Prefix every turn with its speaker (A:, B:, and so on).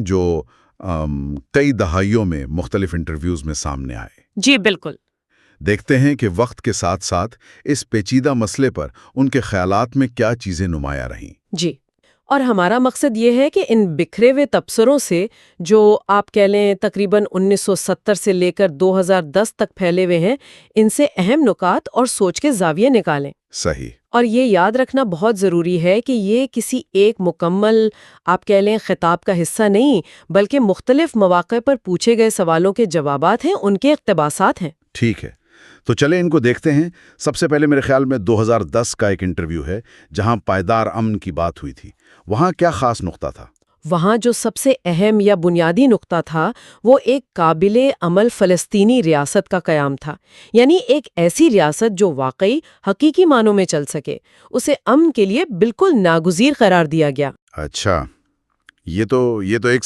A: جو کئی دہائیوں میں مختلف انٹرویوز میں سامنے آئے۔
B: جی بالکل۔
A: دیکھتے ہیں کہ وقت کے ساتھ ساتھ اس پیچیدہ مسئلے پر ان کے خیالات میں کیا چیزیں نمایاں رہیں۔
B: جی، اور ہمارا مقصد یہ ہے کہ ان بکھرے ہوئے تبصروں سے، جو آپ کہہ لیں تقریباً 1970 سے لے کر 2010 تک پھیلے ہوئے ہیں، ان سے اہم نکات اور سوچ کے زاویے نکالیں۔
A: صحیح۔
B: اور یہ یاد رکھنا بہت ضروری ہے کہ یہ کسی ایک مکمل، آپ کہہ لیں، خطاب کا حصہ نہیں، بلکہ مختلف مواقع پر پوچھے گئے سوالوں کے جوابات ہیں، ان کے اقتباسات ہیں۔
A: ٹھیک ہے، تو چلیں ان کو دیکھتے ہیں۔ سب سے پہلے میرے خیال میں 2010 کا ایک انٹرویو ہے جہاں پائیدار امن کی بات ہوئی تھی۔ وہاں کیا خاص نقطہ تھا؟
B: وہاں جو سب سے اہم یا بنیادی نقطہ تھا وہ ایک قابل عمل فلسطینی ریاست کا قیام تھا، یعنی ایک ایسی ریاست جو واقعی حقیقی معنوں میں چل سکے۔ اسے امن کے لیے بالکل ناگزیر قرار دیا گیا۔
A: اچھا، یہ تو ایک